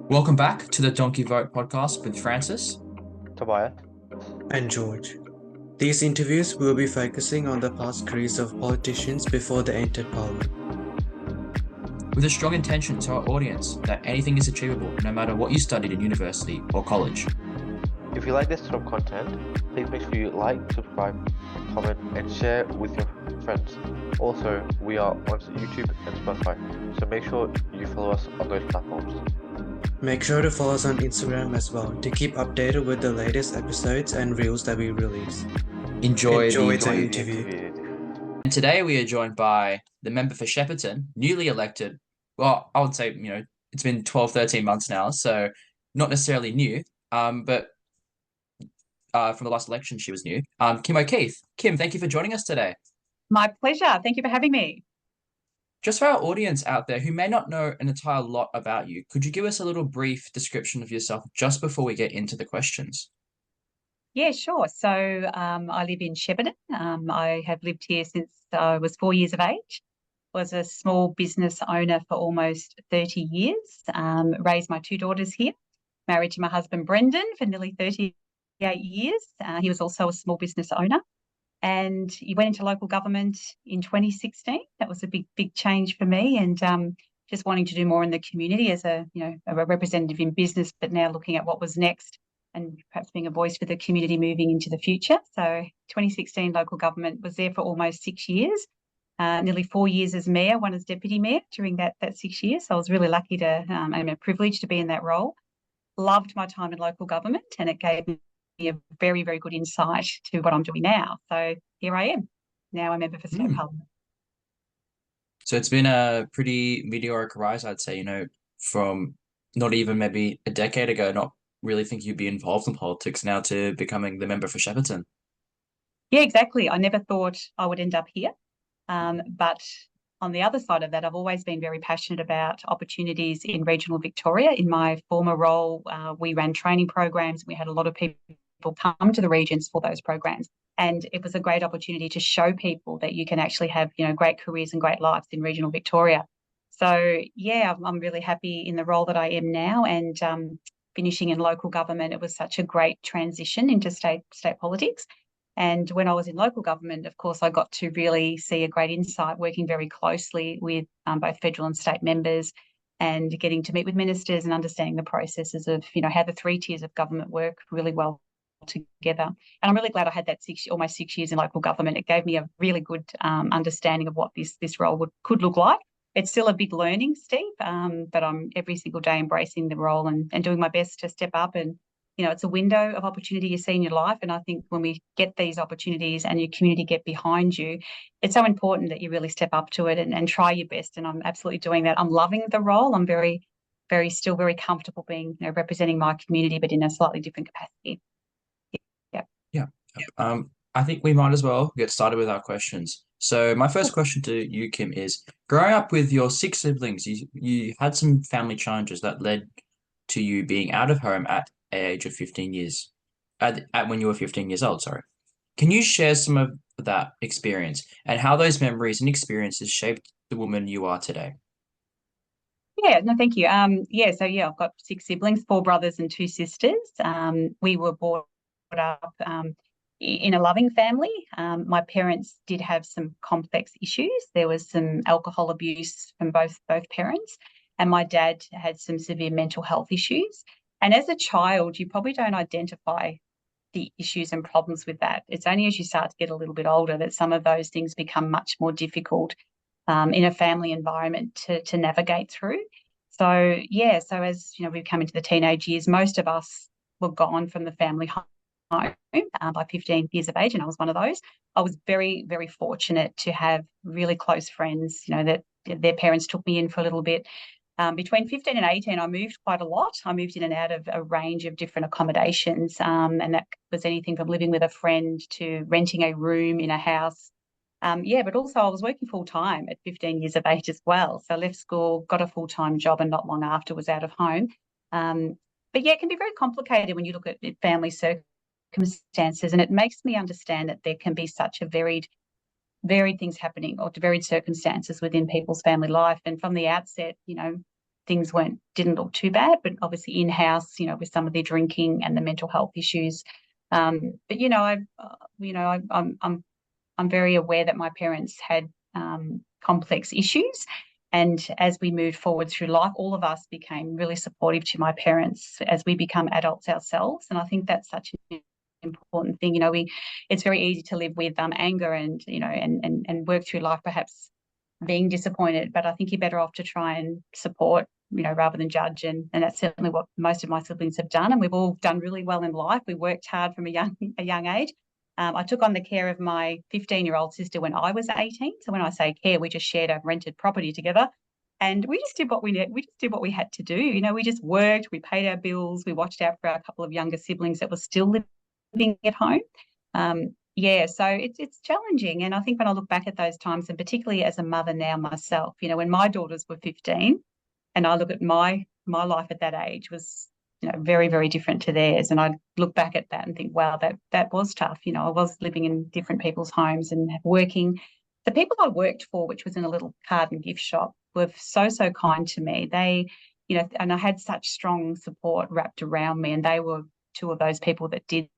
Welcome back to the Donkey Vote podcast with Francis. Tobias. And George. These interviews will be focusing on the past careers of politicians before they entered parliament. With a strong intention to our audience that anything is achievable no matter what you studied in university or college. If you like this sort of content, please make sure you like, subscribe, comment, and share with your friends. Also, we are on YouTube and Spotify, so make sure you follow us on those platforms. Make sure to follow us on Instagram as well to keep updated with the latest episodes and reels that we release. Enjoy the interview. And today we are joined by the member for Shepparton, newly elected. Well, I would say, it's been 12, 13 months now, so not necessarily new, but from the last election she was new. Kim O'Keefe. Kim, thank you for joining us today. My pleasure. Thank you for having me. Just for our audience out there who may not know an entire lot about you, could you give us a little brief description of yourself just before we get into the questions? Yeah, sure. So I live in Shepparton. I have lived here since I was 4 years of age. Was a small business owner for almost 30 years. Raised my two daughters here. Married to my husband Brendan for nearly 38 years. He was also a small business owner. And he went into local government in 2016. That was a big change for me, and just wanting to do more in the community as a representative in business, but now looking at what was next and perhaps being a voice for the community moving into the future. So 2016 local government, was there for almost 6 years, nearly 4 years as mayor, one as deputy mayor during that 6 years. So I was really lucky to and a privilege to be in that role. Loved my time in local government, and it gave me a very, very good insight to what I'm doing now. So here I am, now a member for State Parliament. So it's been a pretty meteoric rise, I'd say, from not even maybe a decade ago, not really think you'd be involved in politics now to becoming the member for Shepparton. Yeah, exactly. I never thought I would end up here. But on the other side of that, I've always been very passionate about opportunities in regional Victoria. In my former role, we ran training programs. We had a lot of people come to the regions for those programs. And it was a great opportunity to show people that you can actually have, great careers and great lives in regional Victoria. So, yeah, I'm really happy in the role that I am now, and finishing in local government. It was such a great transition into state politics. And when I was in local government, of course, I got to really see a great insight working very closely with both federal and state members, and getting to meet with ministers and understanding the processes of, how the 3 tiers of government work really well together. And I'm really glad I had that almost 6 years in local government. It gave me a really good understanding of what this role could look like. It's still a big learning, Steve, but I'm every single day embracing the role and doing my best to step up. And it's a window of opportunity you see in your life. And I think when we get these opportunities and your community get behind you, it's so important that you really step up to it and try your best. And I'm absolutely doing that. I'm loving the role. I'm still very comfortable being, representing my community, but in a slightly different capacity. Yeah. I think we might as well get started with our questions. So my first question to you, Kim, is growing up with your 6 siblings, you had some family challenges that led to you being out of home at age of 15 years, at when you were 15 years old, sorry. Can you share some of that experience and how those memories and experiences shaped the woman you are today? Yeah, no, thank you. I've got 6 siblings, 4 brothers and 2 sisters. We were brought up in a loving family. My parents did have some complex issues. There was some alcohol abuse from both parents, and my dad had some severe mental health issues. And as a child, you probably don't identify the issues and problems with that. It's only as you start to get a little bit older that some of those things become much more difficult in a family environment to navigate through. So as we've come into the teenage years, most of us were gone from the family home by 15 years of age, and I was one of those. I was very, very fortunate to have really close friends, that their parents took me in for a little bit. Between 15 and 18, I moved quite a lot. I moved in and out of a range of different accommodations, and that was anything from living with a friend to renting a room in a house. But also I was working full-time at 15 years of age as well. So I left school, got a full-time job, and not long after was out of home. It can be very complicated when you look at family circumstances, and it makes me understand that there can be such a varied things happening, or varied circumstances within people's family life. And from the outset, things didn't look too bad, but obviously in-house, with some of the drinking and the mental health issues. But I'm very aware that my parents had complex issues. And as we moved forward through life, all of us became really supportive to my parents as we become adults ourselves. And I think that's such an important thing. It's very easy to live with anger and work through life perhaps being disappointed, but I think you're better off to try and support, rather than judge. And that's certainly what most of my siblings have done. And we've all done really well in life. We worked hard from a young age. I took on the care of my 15-year-old sister when I was 18. So when I say care, we just shared a rented property together. And we just did what we had to do. We just worked, we paid our bills, we watched out for our couple of younger siblings that were still living at home. So it's challenging. And I think when I look back at those times, and particularly as a mother now myself, when my daughters were 15 and I look at my life at that age was, very, very different to theirs. And I look back at that and think, wow, that was tough. I was living in different people's homes and working. The people I worked for, which was in a little card and gift shop, were so, so kind to me. They, and I had such strong support wrapped around me, and they were two of those people that did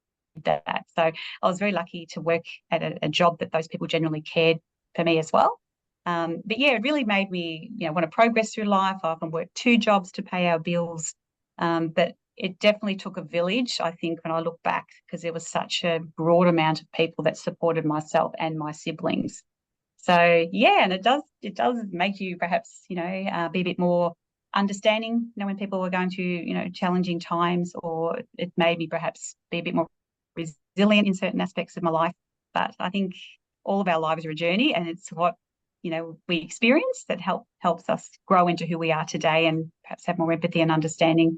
that. So I was very lucky to work at a job that those people genuinely cared for me as well. But yeah, it really made me, want to progress through life. I often worked 2 jobs to pay our bills. But it definitely took a village, I think, when I look back, because there was such a broad amount of people that supported myself and my siblings. So yeah, and it does make you perhaps, be a bit more understanding, when people are going through, challenging times, or it made me perhaps be a bit more resilient in certain aspects of my life. But I think all of our lives are a journey, and it's what, we experience that helps us grow into who we are today, and perhaps have more empathy and understanding.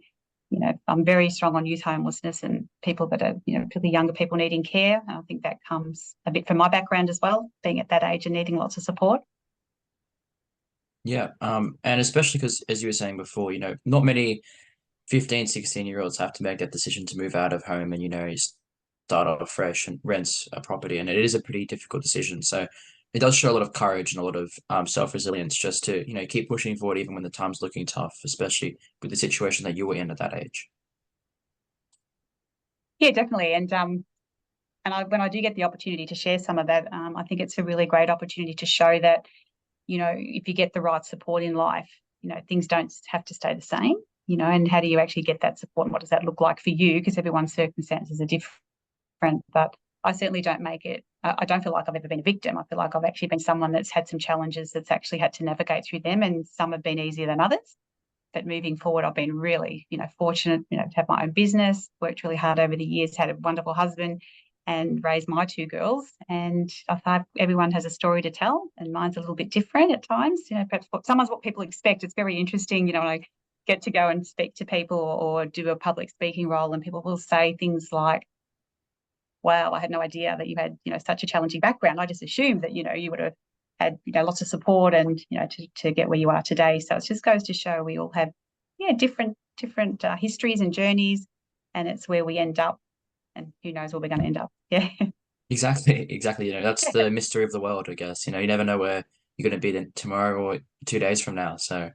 I'm very strong on youth homelessness and people that are, particularly younger people needing care. And I think that comes a bit from my background as well, being at that age and needing lots of support. Yeah. And especially because, as you were saying before, not many 15, 16-year-olds have to make that decision to move out of home and, start off fresh and rent a property. And it is a pretty difficult decision. So it does show a lot of courage and a lot of self-resilience just to, keep pushing forward even when the time's looking tough, especially with the situation that you were in at that age. Yeah, definitely. And when I do get the opportunity to share some of that, I think it's a really great opportunity to show that, if you get the right support in life, things don't have to stay the same, and how do you actually get that support, and what does that look like for you? Because everyone's circumstances are different. But I certainly don't I don't feel like I've ever been a victim. I feel like I've actually been someone that's had some challenges, that's actually had to navigate through them, and some have been easier than others. But moving forward, I've been really, fortunate, to have my own business, worked really hard over the years, had a wonderful husband, and raised my 2 girls. And I thought everyone has a story to tell, and mine's a little bit different at times. Perhaps sometimes what people expect. It's very interesting, when I get to go and speak to people or do a public speaking role, and people will say things like, wow, I had no idea that you had, such a challenging background. I just assumed that, you would have had, lots of support and, to get where you are today. So it just goes to show we all have, different histories and journeys, and it's where we end up, and who knows where we're going to end up. Yeah. Exactly. That's the mystery of the world, I guess. You never know where you're going to be tomorrow or 2 days from now. So,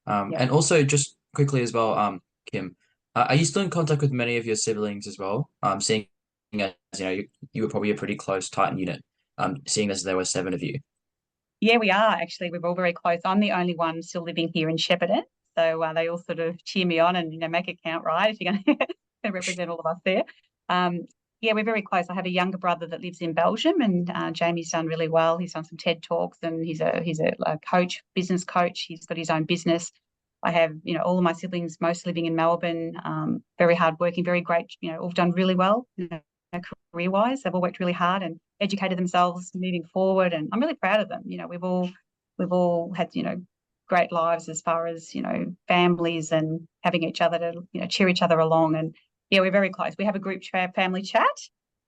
Yeah. and also just quickly as well, Kim, are you still in contact with many of your siblings as well? Seeing as you were probably a pretty close, tight unit. Seeing as there were 7 of you. Yeah, we are actually. We're all very close. I'm the only one still living here in Shepparton. So they all sort of cheer me on and, make it count, right? If you're going to represent all of us there. Yeah, we're very close. I have a younger brother that lives in Belgium, and Jamie's done really well. He's done some TED Talks, and he's a coach, business coach. He's got his own business. I have, all of my siblings, most living in Melbourne, very hardworking, very great, all done really well, career-wise. They've all worked really hard and educated themselves moving forward, and I'm really proud of them. We've all had, great lives as far as, families and having each other to, cheer each other along. And yeah, we're very close. We have a group family chat,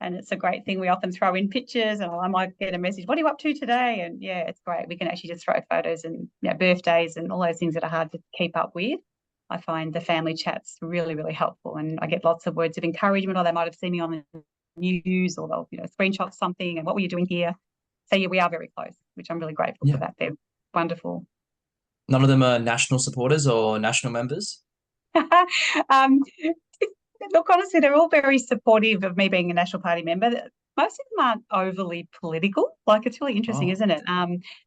and it's a great thing. We often throw in pictures, and I might get a message, what are you up to today? And yeah, it's great. We can actually just throw photos and birthdays and all those things that are hard to keep up with. I find the family chats really, really helpful, and I get lots of words of encouragement, or they might have seen me on the news, or they'll screenshot something and what were you doing here. So yeah, we are very close, which I'm really grateful for that. They're wonderful. None of them are national supporters or national members? Um, Look, honestly, they're all very supportive of me being a National Party member. Most of them aren't overly political. Like, it's really interesting, Oh, isn't it?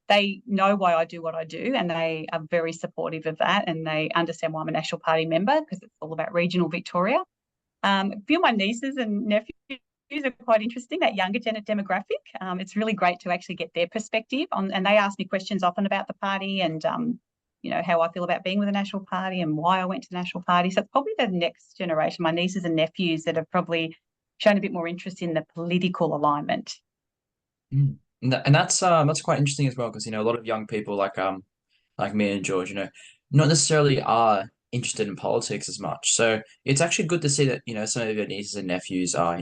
They know why I do what I do, and they are very supportive of that, and they understand why I'm a National Party member because it's all about regional Victoria. A few of my nieces and nephews are quite interesting, that younger demographic. It's really great to actually get their perspective on, and they ask me questions often about the party and how I feel about being with the National Party and why I went to the National Party. So it's probably the next generation, my nieces and nephews, that have probably shown a bit more interest in the political alignment. mm. And that's quite interesting as well because a lot of young people like me and George, not necessarily are interested in politics as much. So it's actually good to see that, some of your nieces and nephews are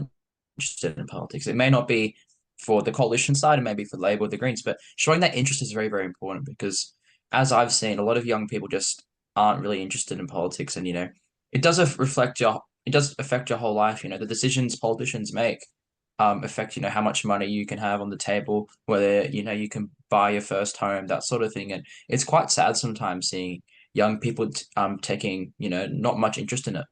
interested in politics. It may not be for the coalition side and maybe for Labour or the Greens, but showing that interest is very, very important because as I've seen, a lot of young people just aren't really interested in politics. And, it does it does affect your whole life. The decisions politicians make affect, how much money you can have on the table, whether, you can buy your first home, that sort of thing. And it's quite sad sometimes seeing young people taking, not much interest in it.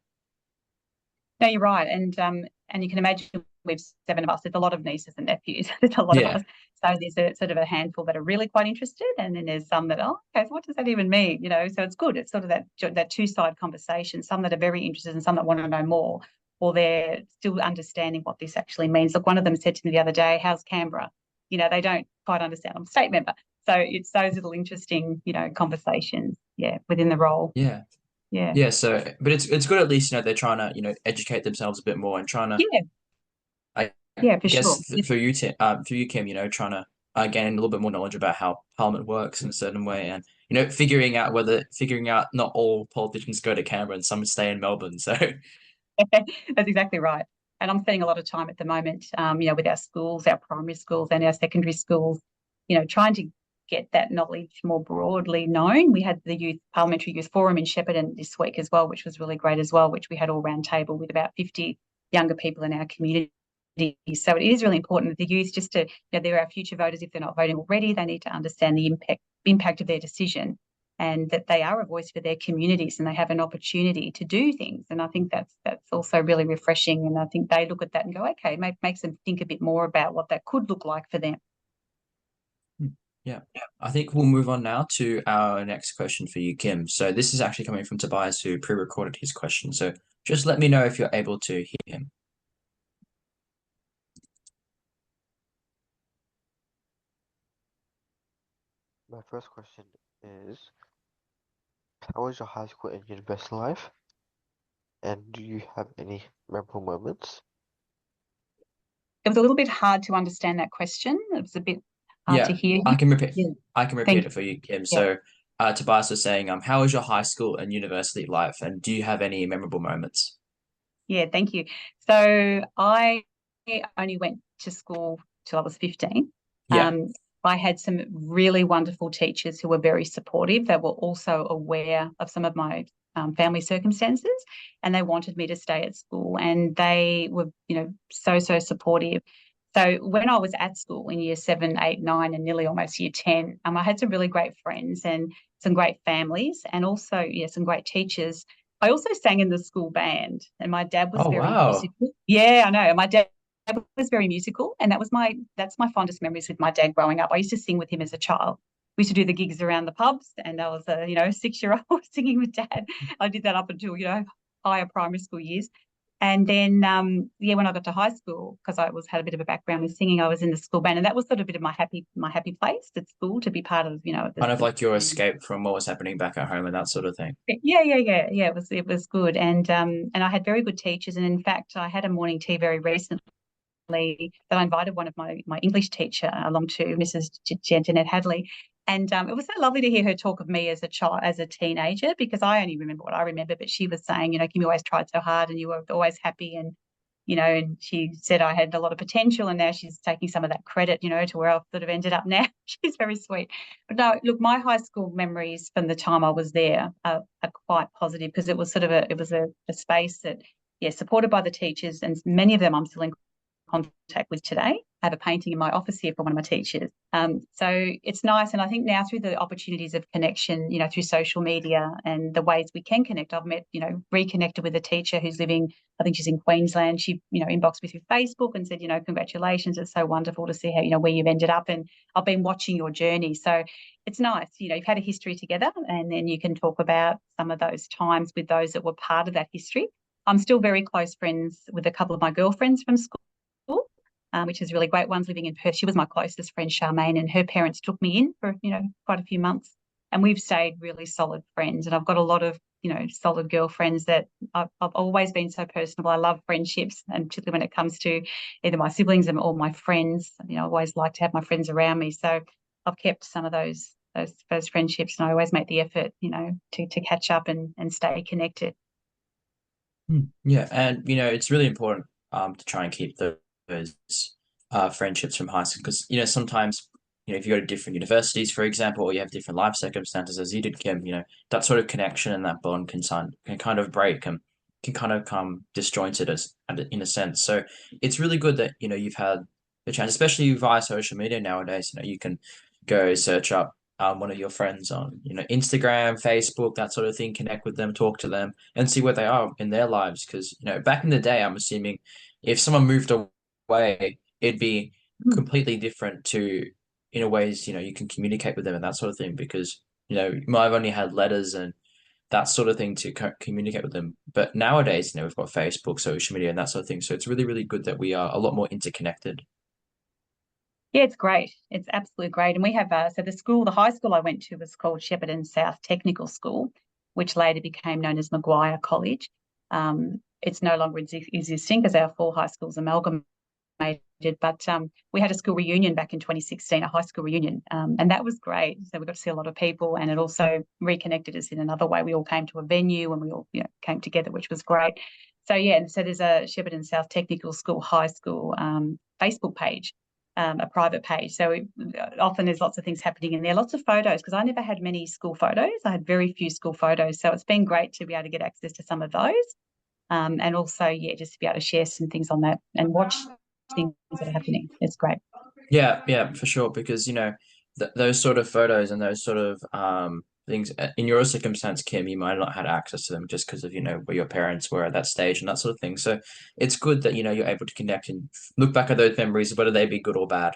No, you're right. And you can imagine we've seven of us. There's a lot of nieces and nephews. There's a lot of Yeah. us. So there's a sort of a handful that are really quite interested, and then there's some that, oh, okay, so what does that even mean? So it's good. It's sort of that two-side conversation. Some that are very interested and some that want to know more, or they're still understanding what this actually means. Look, one of them said to me the other day, "How's Canberra?" They don't quite understand. I'm a state member, so it's those little interesting, conversations, yeah, within the role. Yeah. Yeah, Yeah, so but it's good at least, they're trying to, educate themselves a bit more and trying to yeah, I yeah, for guess sure. for you, Kim, trying to gain a little bit more knowledge about how Parliament works in a certain way and figuring out not all politicians go to Canberra and some stay in Melbourne. So That's exactly right. And I'm spending a lot of time at the moment, with our schools, our primary schools and our secondary schools, trying to get that knowledge more broadly known. We had the Parliamentary Youth Forum in Shepparton this week as well, which was really great as well, which we had all round table with about 50 younger people in our community. So it is really important that the youth they're our future voters. If they're not voting already, they need to understand the impact of their decision, and that they are a voice for their communities and they have an opportunity to do things. And I think that's also really refreshing. And I think they look at that and go, okay, makes them think a bit more about what that could look like for them. yeah, I think we'll move on now to our next question for you, Kim. So this is actually coming from Tobias, who pre-recorded his question. So just let me know if you're able to hear him. My first question is, how was your high school and university life? And do you have any memorable moments? It was a little bit hard to understand that question. It was a bit hard to Yeah, hear I you. can repeat. Yeah, I can repeat thank it for you, Kim. you. So, Tobias was saying, how was your high school and university life, and do you have any memorable moments? Yeah, thank you. So I only went to school till I was 15. Yeah. I had some really wonderful teachers who were very supportive. They were also aware of some of my family circumstances, and they wanted me to stay at school, and they were, so supportive. So when I was at school in year 7, 8, 9, and nearly almost year 10, I had some really great friends and some great families, and also, some great teachers. I also sang in the school band, and my dad was Oh, very wow. musical. Yeah, I know. My dad was very musical, and that's my fondest memories with my dad growing up. I used to sing with him as a child. We used to do the gigs around the pubs, and I was a 6-year-old singing with dad. I did that up until higher primary school years. And then, when I got to high school, because I had a bit of a background with singing, I was in the school band, and that was sort of a bit of my happy place at school, to be part of, Kind of like your the escape from what was happening back at home and that sort of thing. yeah. It was good, and I had very good teachers, and in fact, I had a morning tea very recently that I invited one of my English teacher along to, Mrs. Jeanette Hadley. And it was so lovely to hear her talk of me as a child, as a teenager, because I only remember what I remember. But she was saying, Kim, you always tried so hard and you were always happy. And she said I had a lot of potential, and now she's taking some of that credit, to where I've sort of ended up now. She's very sweet. But no, look, my high school memories from the time I was there are quite positive, because it was sort of a space that, supported by the teachers, and many of them I'm still in contact with today. have a painting in my office here for one of my teachers. So it's nice. And I think now through the opportunities of connection, through social media and the ways we can connect, I've met, reconnected with a teacher who's living, I think she's in Queensland. She, inboxed me through Facebook and said, congratulations. It's so wonderful to see how, where you've ended up. And I've been watching your journey. So it's nice, you've had a history together, and then you can talk about some of those times with those that were part of that history. I'm still very close friends with a couple of my girlfriends from school. Which is really great. One's living in Perth. She was my closest friend, Charmaine, and her parents took me in for, quite a few months. And we've stayed really solid friends. And I've got a lot of, solid girlfriends that I've always been so personable. I love friendships, and particularly when it comes to either my siblings or my friends. I always like to have my friends around me. So I've kept some of those friendships, and I always make the effort, to catch up and stay connected. Yeah, and it's really important to try and keep those friendships from high school, because sometimes if you go to different universities, for example, or you have different life circumstances, as you did, Kim, that sort of connection and that bond can kind of break and can kind of come disjointed in a sense. So it's really good that you've had the chance, especially via social media nowadays. You can go search up one of your friends on Instagram, Facebook, that sort of thing, connect with them, talk to them, and see where they are in their lives. Because back in the day, I'm assuming if someone moved away, it'd be completely different to in a ways you can communicate with them and that sort of thing, because you might have only had letters and that sort of thing to communicate with them. But nowadays, we've got Facebook, social media, and that sort of thing. So it's really, really good that we are a lot more interconnected. Yeah, it's great. It's absolutely great. And we have, so the high school I went to was called Shepparton South Technical School, which later became known as Maguire College. It's no longer existing because our 4 high schools amalgamated, but we had a school reunion back in 2016, a high school reunion, and that was great. So we got to see a lot of people, and it also reconnected us in another way. We all came to a venue and we all came together, which was great. So yeah, and so there's a Shepparton South Technical School High School Facebook page, a private page. So often there's lots of things happening in there, lots of photos, because I never had many school photos. I had very few school photos. So it's been great to be able to get access to some of those. And also, just to be able to share some things on that and watch things that are happening. It's great. Yeah, for sure. Because those sort of photos and those sort of things in your circumstance, Kim, you might not have had access to them just because of where your parents were at that stage and that sort of thing. So it's good that you're able to connect and look back at those memories, whether they be good or bad.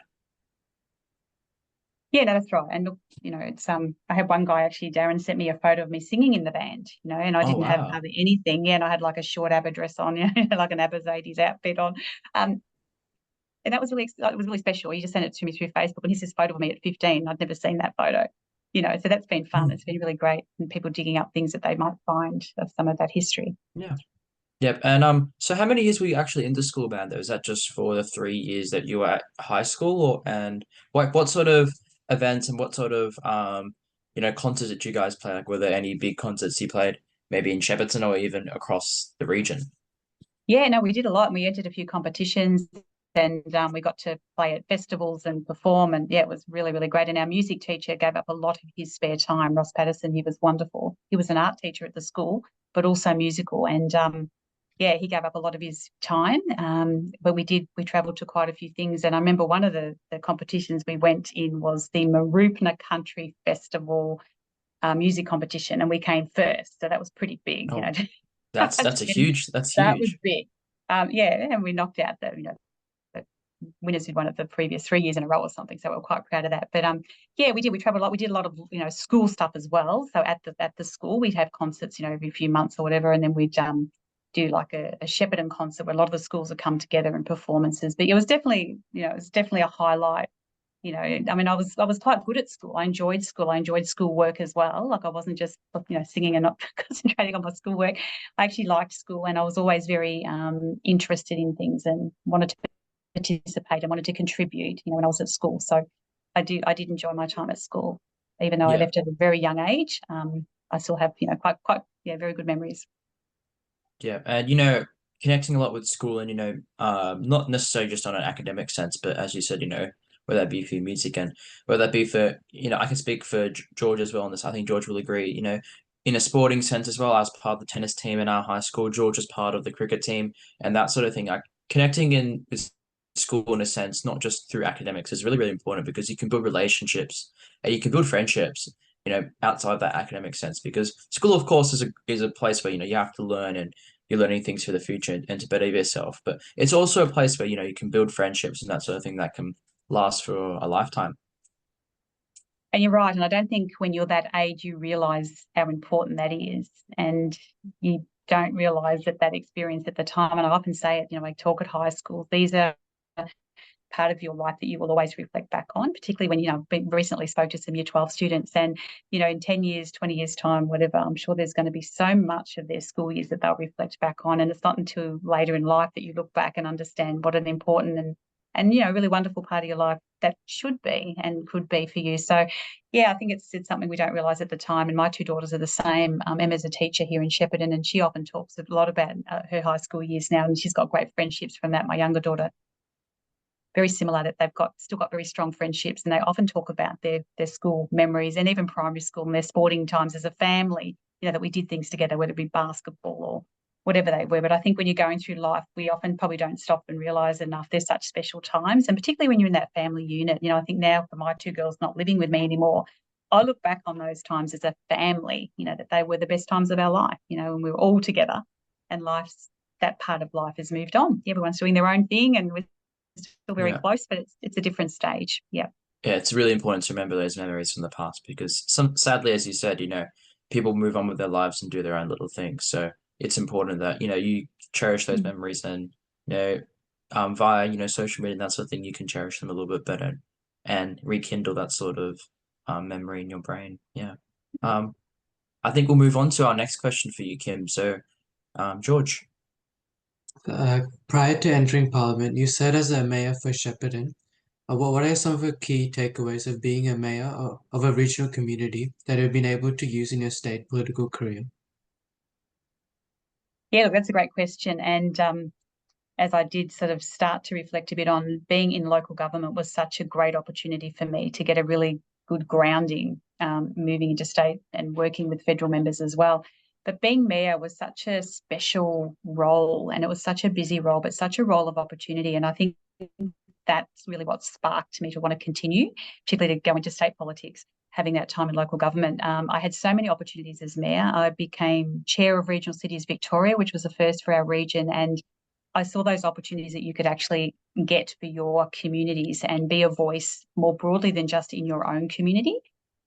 Yeah, no, that's right. And look, it's I had one guy actually, Darren, sent me a photo of me singing in the band, and I didn't have Wow. hardly anything. Yeah, and I had like a short ABBA dress on, like an ABBA's 80s outfit on. And that was it was really special. He just sent it to me through Facebook, and here's this photo of me at 15. I'd never seen that photo, so that's been fun. It's been really great, and people digging up things that they might find of some of that history. Yeah. Yep. And so how many years were you actually in the school band though? Is that just for the 3 years that you were at high school, and what sort of events and what sort of concerts did you guys play? Like, were there any big concerts you played, maybe in Shepparton or even across the region? Yeah, no, we did a lot, and we entered a few competitions, and we got to play at festivals and perform, and yeah, it was really, really great. And our music teacher gave up a lot of his spare time, Ross Patterson. He was wonderful. He was an art teacher at the school, but also musical, and yeah, he gave up a lot of his time. But we travelled to quite a few things, and I remember one of the competitions we went in was the Maroopna Country Festival music competition, and we came first, so that was pretty big. Oh, that's huge. That's That was huge. big. Yeah, and we knocked out the winners who'd won it the previous 3 years in a row or something. So we were quite proud of that. But yeah, we did. We traveled a lot. We did a lot of school stuff as well. So at the school, we'd have concerts, every few months or whatever, and then we'd do like a Shepparton concert where a lot of the schools would come together and performances. But it was definitely a highlight. I mean, I was quite good at school. I enjoyed school. I enjoyed schoolwork as well. Like, I wasn't just singing and not concentrating on my schoolwork. I actually liked school, and I was always very interested in things and wanted to participate and wanted to contribute, when I was at school. So I did enjoy my time at school, even though I Yeah. left at a very young age. I still have, quite very good memories. Yeah. And connecting a lot with school and not necessarily just on an academic sense, but as you said, whether that be for music and whether that be for I can speak for George as well on this. I think George will agree. In a sporting sense as well, as part of the tennis team in our high school, George was part of the cricket team and that sort of thing. Like, connecting in with school in a sense, not just through academics, is really, really important because you can build relationships and you can build friendships, outside that academic sense. Because school, of course, is a place where, you have to learn and you're learning things for the future and to better yourself. But it's also a place where, you can build friendships and that sort of thing that can last for a lifetime. And you're right. And I don't think when you're that age, you realize how important that is. And you don't realize that experience at the time. And I often say it, I talk at high school, these are part of your life that you will always reflect back on, particularly when, I've recently spoke to some year 12 students and, in 10 years, 20 years time, whatever, I'm sure there's going to be so much of their school years that they'll reflect back on. And it's not until later in life that you look back and understand what an important and really wonderful part of your life that should be and could be for you. So, yeah, I think it's something we don't realise at the time. And my two daughters are the same. Emma's a teacher here in Shepparton, and she often talks a lot about her high school years now, and she's got great friendships from that. My younger daughter, very similar, that they've still got very strong friendships, and they often talk about their school memories and even primary school and their sporting times as a family, that we did things together, whether it be basketball or whatever they were. But I think when you're going through life, we often probably don't stop and realise enough there's such special times, and particularly when you're in that family unit. I think now for my two girls not living with me anymore, I look back on those times as a family, that they were the best times of our life, when we were all together, and that part of life has moved on. Everyone's doing their own thing and we're still very close, but it's a different stage. Yeah. Yeah, it's really important to remember those memories from the past because sadly, as you said, people move on with their lives and do their own little things. So it's important that, you cherish those memories and, via, social media and that sort of thing, you can cherish them a little bit better and rekindle that sort of memory in your brain. Yeah. I think we'll move on to our next question for you, Kim. So, George. Prior to entering Parliament, you served as a mayor for Shepparton. What are some of the key takeaways of being a mayor of a regional community that you've been able to use in your state political career? Yeah, look, that's a great question. And as I did sort of start to reflect a bit on, being in local government was such a great opportunity for me to get a really good grounding, moving into state and working with federal members as well. But being mayor was such a special role, and it was such a busy role, but such a role of opportunity. And I think that's really what sparked me to want to continue, particularly to go into state politics, having that time in local government. I had so many opportunities as mayor. I became chair of Regional Cities Victoria, which was a first for our region, and I saw those opportunities that you could actually get for your communities and be a voice more broadly than just in your own community.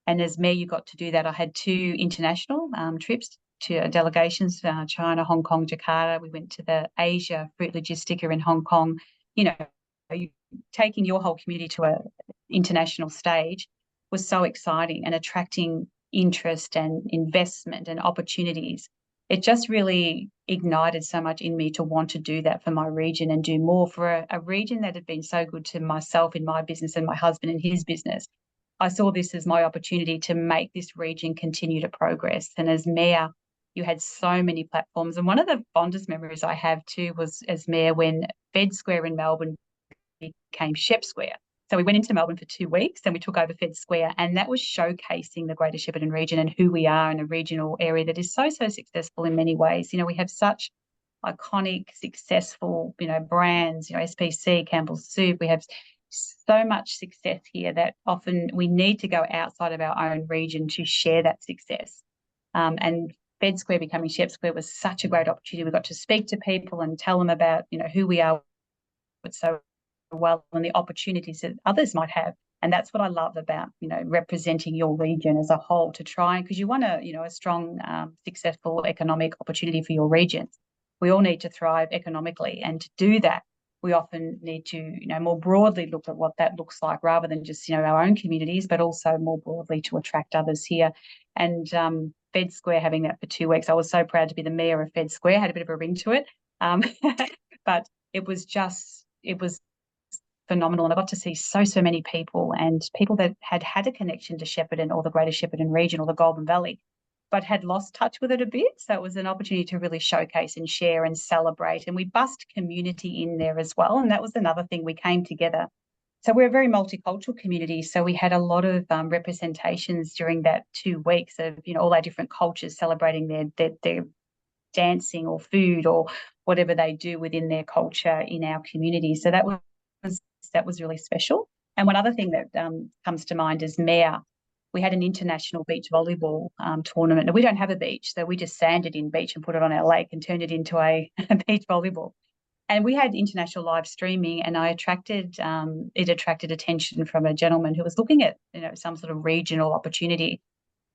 And as mayor, you got to do that. I had 2 international trips to delegations, China, Hong Kong, Jakarta. We went to the Asia Fruit Logistica in Hong Kong. Taking your whole community to an international stage was so exciting, and attracting interest and investment and opportunities. It just really ignited so much in me to want to do that for my region and do more for a region that had been so good to myself in my business and my husband in his business. I saw this as my opportunity to make this region continue to progress. And as mayor, you had so many platforms. And one of the fondest memories I have too was as mayor when Fed Square in Melbourne became Shep Square. So we went into Melbourne for 2 weeks and we took over Fed Square, and that was showcasing the Greater Shepparton region and who we are in a regional area that is so successful in many ways. We have such iconic, successful, brands, SPC, Campbell's Soup. We have so much success here that often we need to go outside of our own region to share that success. And Fed Square becoming Shep Square was such a great opportunity. We got to speak to people and tell them about, who we are, so well, and the opportunities that others might have. And that's what I love about, representing your region as a whole, to try, because you want a strong, successful economic opportunity for your regions. We all need to thrive economically, and to do that, we often need to, more broadly look at what that looks like, rather than just, our own communities, but also more broadly to attract others here. And Fed Square, having that for 2 weeks, I was so proud to be the mayor of Fed Square. Had a bit of a ring to it, but it was phenomenal, and I got to see so many people, and people that had a connection to Shepparton or the Greater Shepparton region or the Golden Valley, but had lost touch with it a bit. So it was an opportunity to really showcase and share and celebrate, and we bussed community in there as well, and that was another thing. We came together. So we're a very multicultural community, so we had a lot of representations during that 2 weeks of all our different cultures celebrating their dancing or food or whatever they do within their culture in our community. So that was that was really special. And one other thing that comes to mind is Mayor. We had an international beach volleyball tournament. And we don't have a beach, so we just sanded in beach and put it on our lake and turned it into a beach volleyball. And we had international live streaming, and it attracted attention from a gentleman who was looking at, some sort of regional opportunity.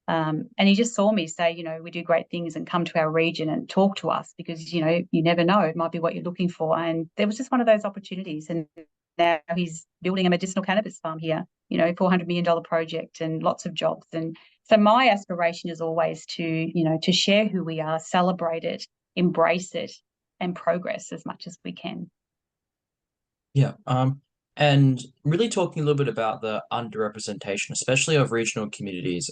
And he just saw me say, we do great things and come to our region and talk to us because, you never know, it might be what you're looking for. And there was just one of those opportunities. And now he's building a medicinal cannabis farm here, $400 million project and lots of jobs. And so my aspiration is always to share who we are, celebrate it, embrace it, and progress as much as we can. Yeah. And really talking a little bit about the underrepresentation, especially of regional communities,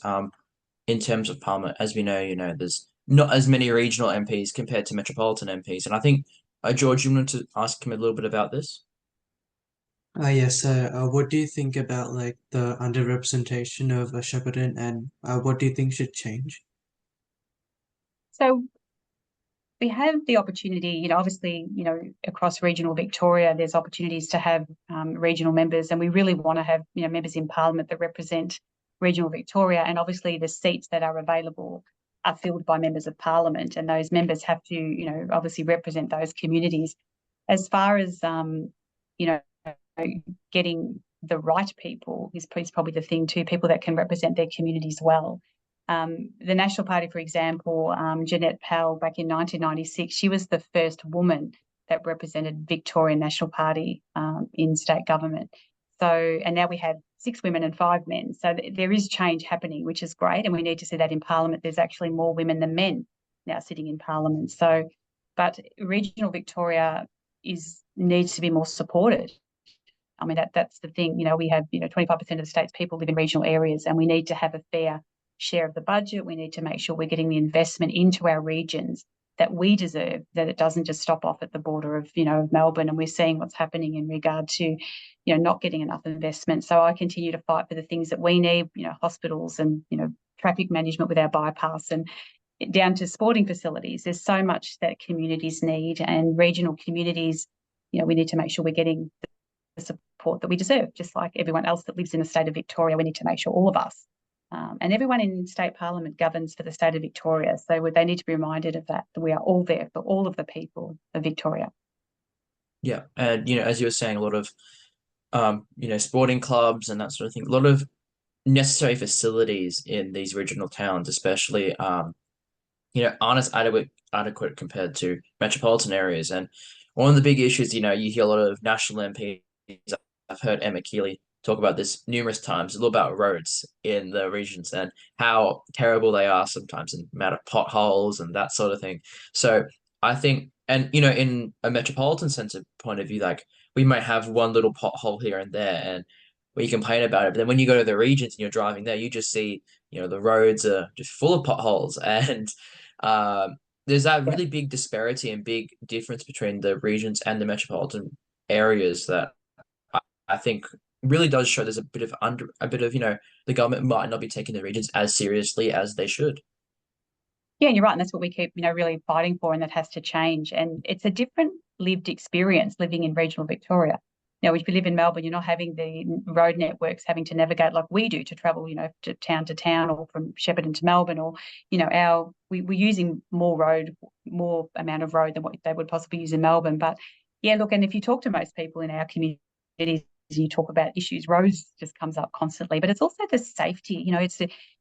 in terms of Parliament. As we know, there's not as many regional MPs compared to metropolitan MPs. And I think, George, you wanted to ask him a little bit about this? Yes, what do you think about like the underrepresentation of Shepparton, and what do you think should change? So we have the opportunity, obviously, across regional Victoria, there's opportunities to have regional members, and we really want to have, members in Parliament that represent regional Victoria. And obviously the seats that are available are filled by members of Parliament, and those members have to, obviously represent those communities. As far as, getting the right people is probably the thing too, people that can represent their communities well. The National Party, for example, Jeanette Powell back in 1996, she was the first woman that represented Victorian National Party in state government. So, and now we have 6 women and 5 men. So there is change happening, which is great. And we need to see that in Parliament. There's actually more women than men now sitting in Parliament. So, but regional Victoria needs to be more supported. I mean, that's the thing. We have, 25% of the state's people live in regional areas, and we need to have a fair share of the budget. We need to make sure we're getting the investment into our regions that we deserve, that it doesn't just stop off at the border of, of Melbourne. And we're seeing what's happening in regard to, not getting enough investment. So I continue to fight for the things that we need, hospitals and, traffic management with our bypass and down to sporting facilities. There's so much that communities need, and regional communities, we need to make sure we're getting the support that we deserve, just like everyone else that lives in the state of Victoria. We need to make sure all of us and everyone in state parliament governs for the state of Victoria. So they need to be reminded of that we are all there for all of the people of Victoria. Yeah. And, as you were saying, a lot of, sporting clubs and that sort of thing, a lot of necessary facilities in these regional towns, especially, aren't as adequate compared to metropolitan areas. And one of the big issues, you hear a lot of national MPs. I've heard Emma Keeley talk about this numerous times, a little about roads in the regions and how terrible they are sometimes, and amount of potholes and that sort of thing. So I think, and in a metropolitan sense of point of view, like we might have one little pothole here and there and we complain about it. But then when you go to the regions and you're driving there, you just see, the roads are just full of potholes. And there's that really big disparity and big difference between the regions and the metropolitan areas that I think really does show there's a bit of, the government might not be taking the regions as seriously as they should. Yeah, you're right. And that's what we keep, really fighting for, and that has to change. And it's a different lived experience living in regional Victoria. If you live in Melbourne, you're not having the road networks having to navigate like we do to travel, to town, or from Shepparton to Melbourne, or, we're using more amount of road than what they would possibly use in Melbourne. But yeah, look, and if you talk to most people in our communities, you talk about issues, roads just comes up constantly, but it's also the safety.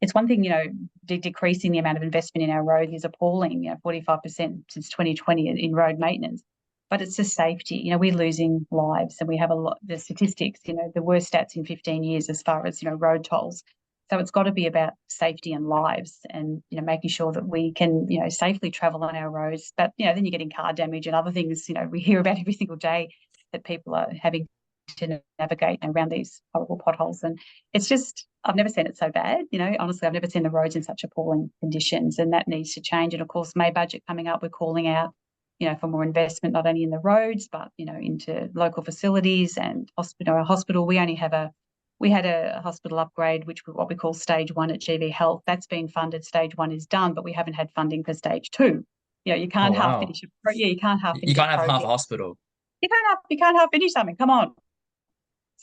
It's one thing, decreasing the amount of investment in our roads is appalling, 45% since 2020 in road maintenance, but it's the safety. We're losing lives, and we have a lot, the statistics, the worst stats in 15 years as far as, road tolls. So it's got to be about safety and lives, and, making sure that we can, safely travel on our roads. But, then you're getting car damage and other things, we hear about every single day that people are having to navigate around these horrible potholes. And it's just, I've never seen it so bad. Honestly, I've never seen the roads in such appalling conditions, and that needs to change. And of course, May budget coming up, we're calling out, for more investment, not only in the roads, but, into local facilities and our hospital. We had a hospital upgrade, which what we call stage 1 at GV Health. That's been funded. Stage 1 is done, but we haven't had funding for stage 2. You can't half finish. You can't half finish. You can't have half a hospital. You can't half finish something. Come on.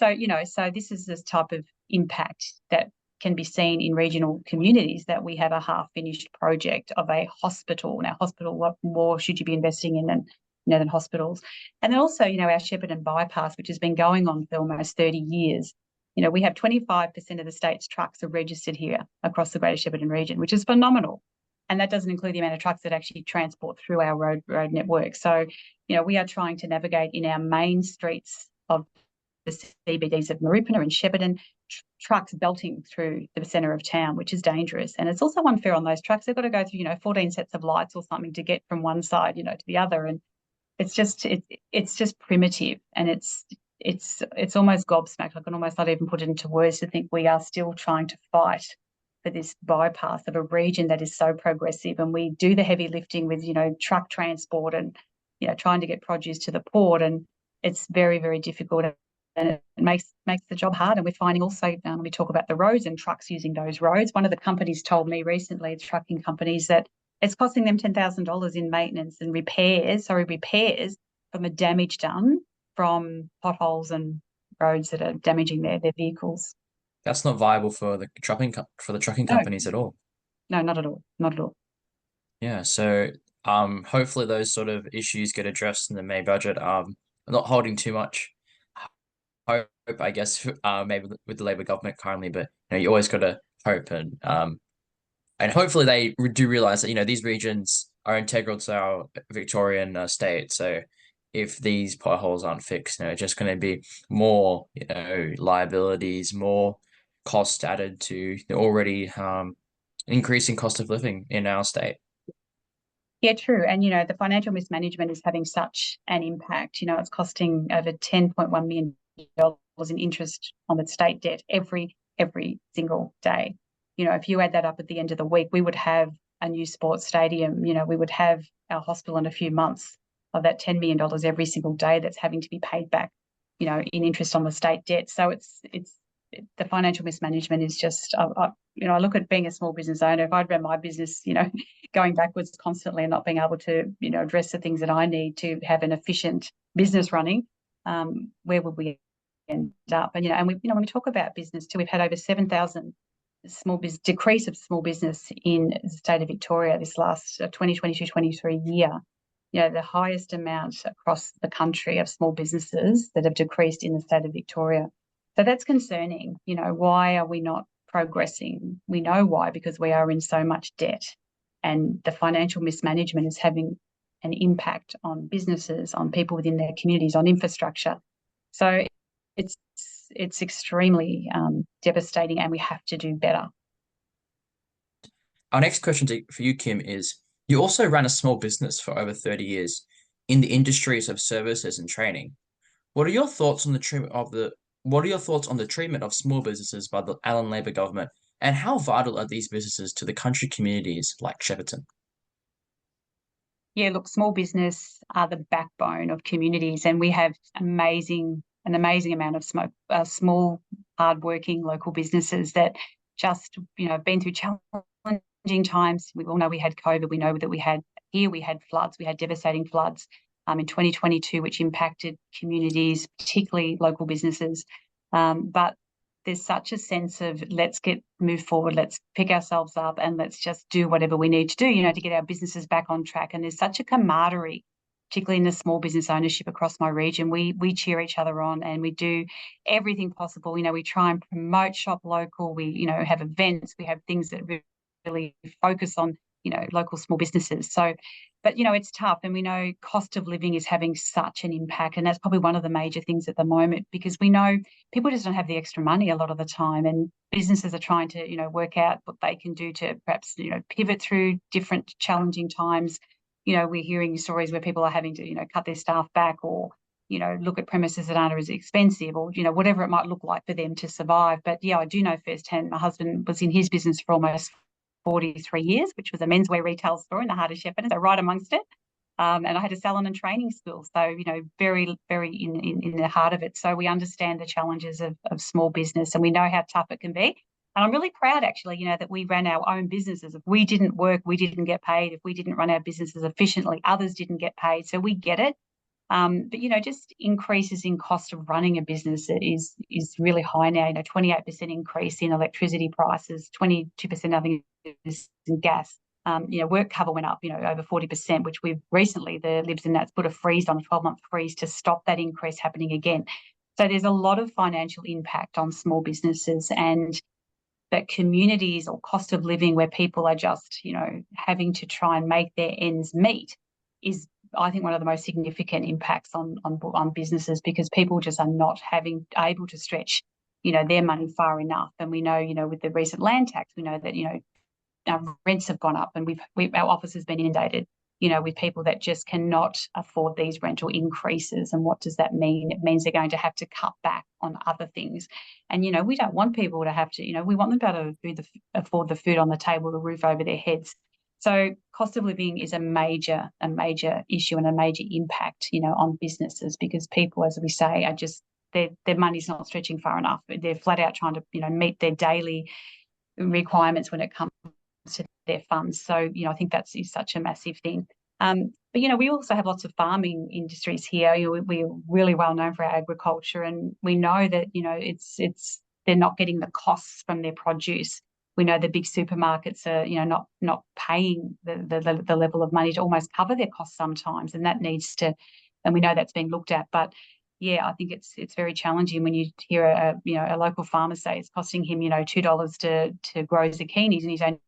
So, so this is this type of impact that can be seen in regional communities, that we have a half-finished project of a hospital. Now, hospital, what more should you be investing in than hospitals? And then also, our Shepparton bypass, which has been going on for almost 30 years. We have 25% of the state's trucks are registered here across the Greater Shepparton region, which is phenomenal. And that doesn't include the amount of trucks that actually transport through our road network. So, we are trying to navigate in our main streets of the CBDs of Marupina and Shepparton, trucks belting through the centre of town, which is dangerous. And it's also unfair on those trucks. They've got to go through, 14 sets of lights or something to get from one side, to the other. And it's just primitive, and it's almost gobsmacked. I can almost not even put it into words to think we are still trying to fight for this bypass of a region that is so progressive, and we do the heavy lifting with truck transport and trying to get produce to the port, and it's very, very difficult, and it makes the job hard. And we're finding also, we talk about the roads and trucks using those roads. One of the companies told me recently, the trucking companies, that it's costing them $10,000 in maintenance and repairs from the damage done from potholes and roads that are damaging their vehicles. That's not viable for the trucking companies at all. No, not at all. Not at all. Yeah, so hopefully those sort of issues get addressed in the May budget. I'm not holding too much hope, I guess, maybe with the Labor government currently, but you always got to hope, and hopefully they do realize that these regions are integral to our Victorian state. So if these potholes aren't fixed, it's just going to be more liabilities, more cost added to the already increasing cost of living in our state. Yeah, true. And, the financial mismanagement is having such an impact. It's costing over $10.1 million in interest on the state debt every single day. If you add that up at the end of the week, we would have a new sports stadium. We would have our hospital in a few months of that $10 million every single day that's having to be paid back, in interest on the state debt. So it's the financial mismanagement is just, I look at being a small business owner. If I'd run my business, going backwards constantly and not being able to, address the things that I need to have an efficient business running, where would we end up? And, and we, when we talk about business too, we've had over 7,000 decrease of small business in the state of Victoria this last 2022-23 year. The highest amount across the country of small businesses that have decreased in the state of Victoria. So that's concerning. Why are we not progressing? We know why, because we are in so much debt, and the financial mismanagement is having an impact on businesses, on people within their communities, on infrastructure. So it's extremely devastating, and we have to do better. Our next question for you, Kim, is you also ran a small business for over 30 years in the industries of services and training. What are your thoughts on the treatment of small businesses by the Allan Labor government, and how vital are these businesses to the country communities like Shepparton? Yeah, look, small business are the backbone of communities, and we have an amazing amount of small, hardworking local businesses that just, have been through challenging times. We all know we had COVID. We know that we had floods. We had devastating floods in 2022, which impacted communities, particularly local businesses. But there's such a sense of let's move forward, let's pick ourselves up, and let's just do whatever we need to do, to get our businesses back on track. And there's such a camaraderie, particularly in the small business ownership across my region. We cheer each other on, and we do everything possible. We try and promote shop local. We, have events. We have things that really focus on, local small businesses. So, but, it's tough, and we know cost of living is having such an impact, and that's probably one of the major things at the moment, because we know people just don't have the extra money a lot of the time, and businesses are trying to, work out what they can do to perhaps, pivot through different challenging times. We're hearing stories where people are having to, cut their staff back, or, look at premises that aren't as expensive, or, whatever it might look like for them to survive. But yeah, I do know firsthand, my husband was in his business for almost 43 years, which was a menswear retail store in the heart of Shepparton, so right amongst it. And I had a salon and training school, so, very, very in the heart of it. So we understand the challenges of small business, and we know how tough it can be. And I'm really proud, actually, that we ran our own businesses. If we didn't work, we didn't get paid. If we didn't run our businesses efficiently, others didn't get paid. So we get it. But just increases in cost of running a business is really high now. 28% increase in electricity prices, 22% I think is in gas. Work cover went up, over 40%, which we've recently, the Libs and Nats put a freeze on, a 12-month freeze to stop that increase happening again. So there's a lot of financial impact on small businesses, and that communities or cost of living where people are just, having to try and make their ends meet is, I think, one of the most significant impacts on businesses, because people just are not able to stretch, their money far enough. And we know, with the recent land tax, we know that, our rents have gone up, and our office has been inundated, with people that just cannot afford these rental increases. And what does that mean? It means they're going to have to cut back on other things. And, we don't want people to have to, we want them to be able to afford the food on the table, the roof over their heads. So cost of living is a major issue and a major impact, on businesses, because people, as we say, are just, their money's not stretching far enough. They're flat out trying to, meet their daily requirements when it comes to their funds. So, I think that's such a massive thing. But, we also have lots of farming industries here. We're really well known for our agriculture, and we know that, they're not getting the costs from their produce. We know the big supermarkets are, not paying the level of money to almost cover their costs sometimes, and that needs to, and we know that's being looked at. But yeah, I think it's very challenging when you hear a local farmer say it's costing him, $2 to grow zucchinis, and he's only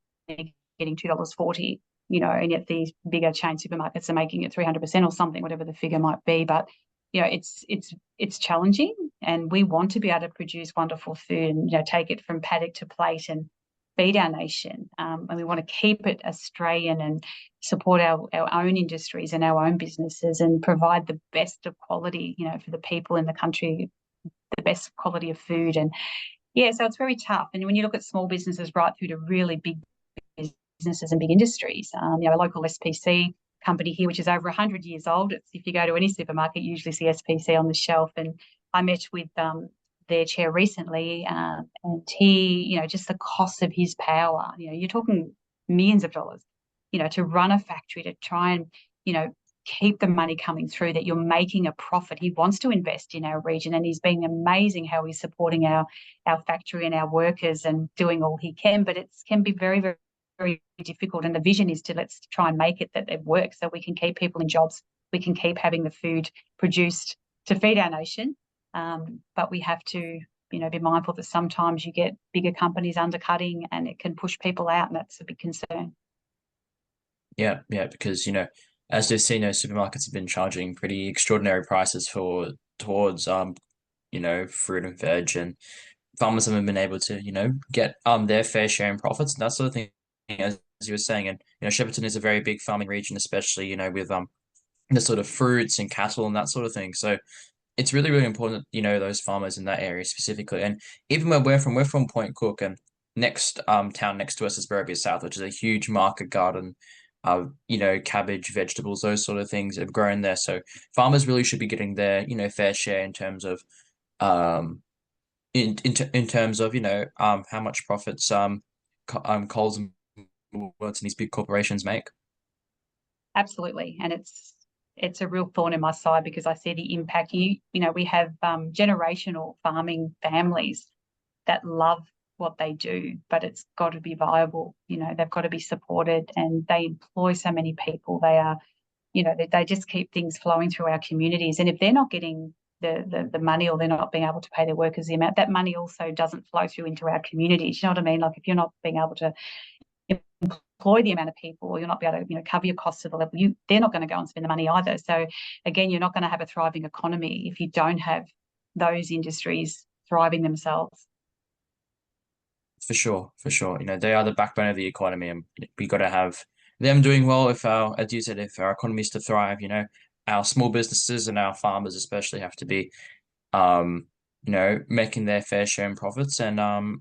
getting $2.40, and yet these bigger chain supermarkets are making it 300% or something, whatever the figure might be. But it's challenging, and we want to be able to produce wonderful food and take it from paddock to plate and feed our nation, and we want to keep it Australian and support our own industries and our own businesses and provide the best of quality, for the people in the country, the best quality of food. And yeah, so it's very tough. And when you look at small businesses right through to really big businesses and big industries, a local SPC company here, which is over 100 years old. If you go to any supermarket, you usually see SPC on the shelf. And I met with their chair recently, and he, just the cost of his power, you're talking millions of dollars, to run a factory, to try and, keep the money coming through, that you're making a profit. He wants to invest in our region, and he's been amazing how he's supporting our factory and our workers and doing all he can. But it can be very, very, very difficult. And the vision is to, let's try and make it that it works, so we can keep people in jobs, we can keep having the food produced to feed our nation. But we have to, be mindful that sometimes you get bigger companies undercutting, and it can push people out, and that's a big concern. Yeah, because as we've seen, supermarkets have been charging pretty extraordinary prices towards fruit and veg, and farmers haven't been able to get their fair share in profits and that sort of thing, as you were saying. And Shepparton is a very big farming region, especially with the sort of fruits and cattle and that sort of thing. So it's really, really important that, those farmers in that area specifically. And even where we're from Point Cook, and next town next to us is Burraby South, which is a huge market garden. Cabbage, vegetables, those sort of things have grown there. So farmers really should be getting their, fair share in terms of in terms of, how much profits Coles and Woolworths and these big corporations make. Absolutely. And it's a real thorn in my side, because I see the impact. We have generational farming families that love what they do, but it's got to be viable. They've got to be supported, and they employ so many people. They are, they just keep things flowing through our communities. And if they're not getting the money, or they're not being able to pay their workers the amount, that money also doesn't flow through into our communities. You know what I mean? Like, if you're not being able to employ the amount of people, or you're not be able to cover your costs to the level, they're not going to go and spend the money either. So again, you're not going to have a thriving economy if you don't have those industries thriving themselves. For sure. They are the backbone of the economy, and we got to have them doing well. If as you said, if our economy is to thrive, our small businesses and our farmers especially have to be, making their fair share in profits, and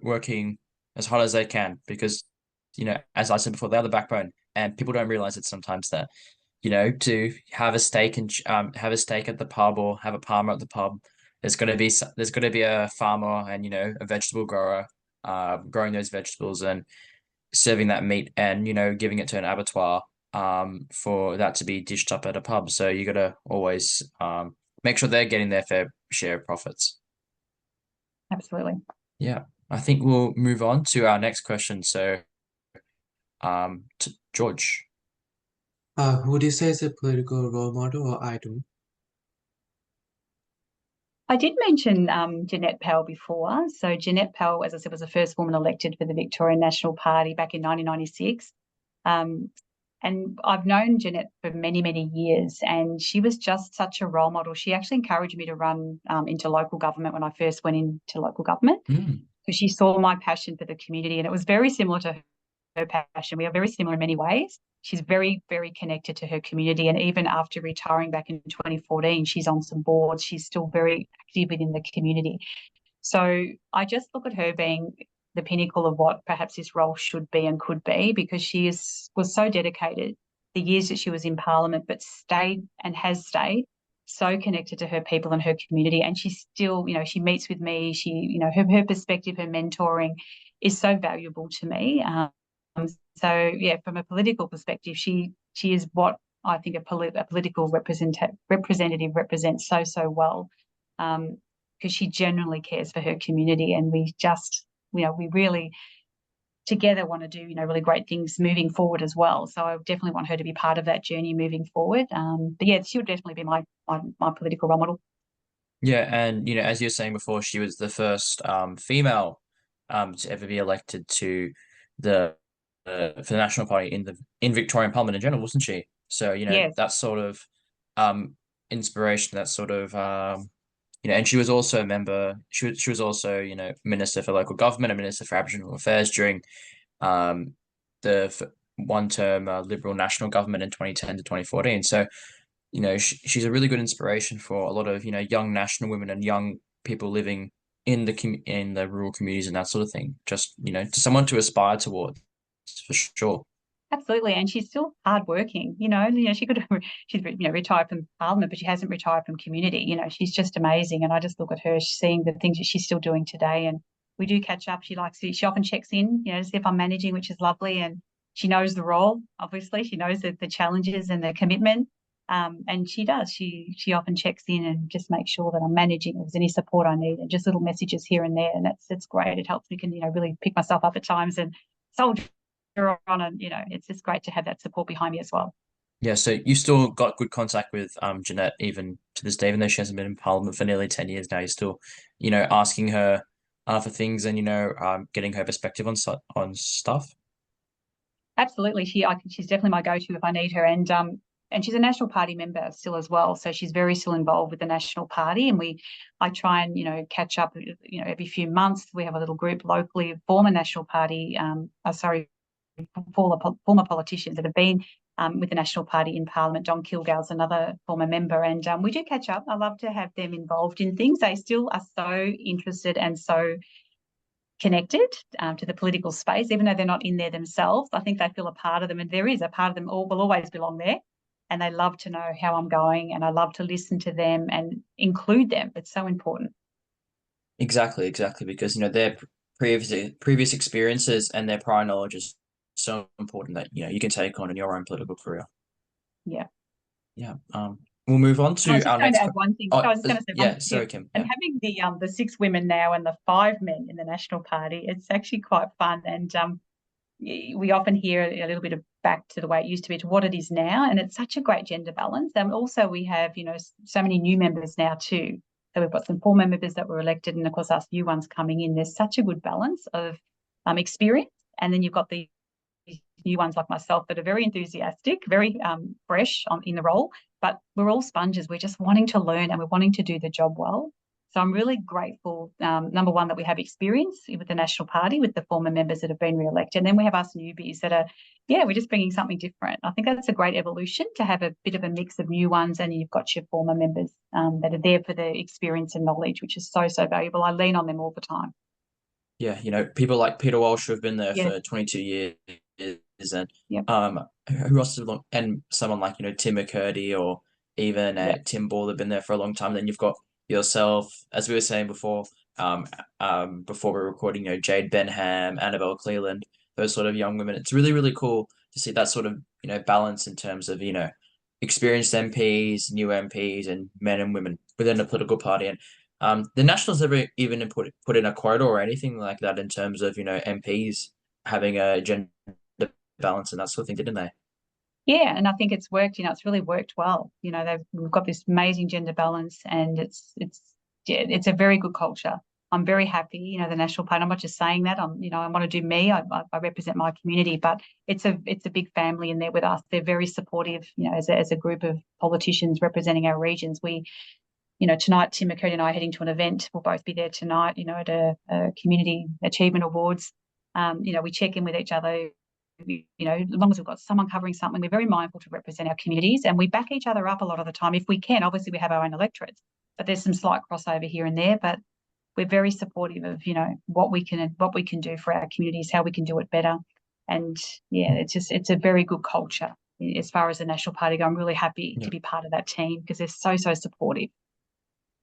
working as hard as they can, because, as I said before, they're the backbone, and people don't realize it sometimes that, to have a steak and have a steak at the pub, or have a parma at the pub, there's got to be a farmer and a vegetable grower growing those vegetables and serving that meat, and giving it to an abattoir for that to be dished up at a pub. So you got to always make sure they're getting their fair share of profits. Absolutely. Yeah, I think we'll move on to our next question. So, to George. Who do you say is a political role model or idol? I did mention Jeanette Powell before. So Jeanette Powell, as I said, was the first woman elected for the Victorian National Party back in 1996. And I've known Jeanette for many, many years, and she was just such a role model. She actually encouraged me to run into local government when I first went into local government, because she saw my passion for the community, and it was very similar to her passion. We are very similar in many ways. She's very, very connected to her community. And even after retiring back in 2014, she's on some boards. She's still very active within the community. So I just look at her being the pinnacle of what perhaps this role should be and could be, because she was so dedicated the years that she was in Parliament, but stayed and has stayed so connected to her people and her community. And she still, she meets with me. She, her perspective, her mentoring is so valuable to me. So yeah, from a political perspective, she is what I think a political representative represents so well, because she genuinely cares for her community, and we just, we really together want to do, really great things moving forward as well. So I definitely want her to be part of that journey moving forward. But yeah, she'll definitely be my political role model. Yeah, and as you were saying before, she was the first female to ever be elected to the for the National Party in Victorian Parliament in general, wasn't she? So Yes. that sort of inspiration, that sort of and she was also a member. She was also minister for local government and minister for Aboriginal Affairs during the one-term Liberal national government in 2010 to 2014. So she's a really good inspiration for a lot of young national women and young people living in the rural communities and that sort of thing. Just to someone to aspire towards, for sure. Absolutely, and she's still hardworking. She could she's retired from Parliament, but she hasn't retired from community. She's just amazing, and I just look at her, seeing the things that she's still doing today. And we do catch up. She often checks in, to see if I'm managing, which is lovely. And she knows the role. Obviously, she knows the challenges and the commitment. And she does. She often checks in and just makes sure that I'm managing. If there's any support I need, and just little messages here and there, and it's great. It helps me really pick myself up at times and soldier on, and it's just great to have that support behind me as well. Yeah, so you still got good contact with Jeanette even to this day, even though she hasn't been in Parliament for nearly 10 years now. You're still, asking her for things and getting her perspective on stuff. Absolutely, she's definitely my go-to if I need her, and she's a National Party member still as well, so she's very still involved with the National Party, and I try and catch up every few months. We have a little group locally of former National Party former politicians that have been with the National Party in Parliament. Don Kilgal's another former member, and we do catch up. I love to have them involved in things. They still are so interested and so connected to the political space, even though they're not in there themselves. I think they feel a part of them, and there is a part of them all will always belong there. And they love to know how I'm going, and I love to listen to them and include them. It's so important. Exactly, because their previous experiences and their prior knowledge is so important that you can take on in your own political career. Yeah. Yeah. We'll move on to our next. To add one thing. I was just going to say yeah, sorry, Kim. And having the 6 women now and the 5 men in the National Party, it's actually quite fun. And we often hear a little bit of back to the way it used to be to what it is now, and it's such a great gender balance. Also, we have so many new members now too. So we've got some former members that were elected, and of course us new ones coming in. There's such a good balance of experience, and then you've got the new ones like myself that are very enthusiastic, very fresh in the role, but we're all sponges. We're just wanting to learn, and we're wanting to do the job well. So I'm really grateful, number one, that we have experience with the National Party, with the former members that have been re-elected. And then we have us newbies that are, we're just bringing something different. I think that's a great evolution, to have a bit of a mix of new ones, and you've got your former members that are there for the experience and knowledge, which is so valuable. I lean on them all the time. Yeah, people like Peter Walsh who have been there for 22 years, and who else is and someone like Tim McCurdy or even Tim Ball have been there for a long time. Then you've got yourself, as we were saying before we're recording, Jade Benham, Annabelle Cleland, those sort of young women. It's really, really cool to see that sort of, balance in terms of, experienced MPs, new MPs, and men and women within the political party. And the Nationals never even put in a quota or anything like that in terms of, MPs having a gender balance and that sort of thing, didn't they? Yeah, and I think it's worked. It's really worked well. We've got this amazing gender balance, and it's a very good culture. I'm very happy. The National Party. I'm not just saying that. I want to do me. I represent my community, but it's a big family in there with us. They're very supportive. As a group of politicians representing our regions, tonight Tim McCurdy and I are heading to an event. We'll both be there tonight. At a community achievement awards. We check in with each other. As long as we've got someone covering something, we're very mindful to represent our communities, and we back each other up a lot of the time if we can. Obviously, we have our own electorates, but there's some slight crossover here and there. But we're very supportive of what we can do for our communities, how we can do it better, and it's a very good culture as far as the National Party go. I'm really happy to be part of that team because they're so supportive.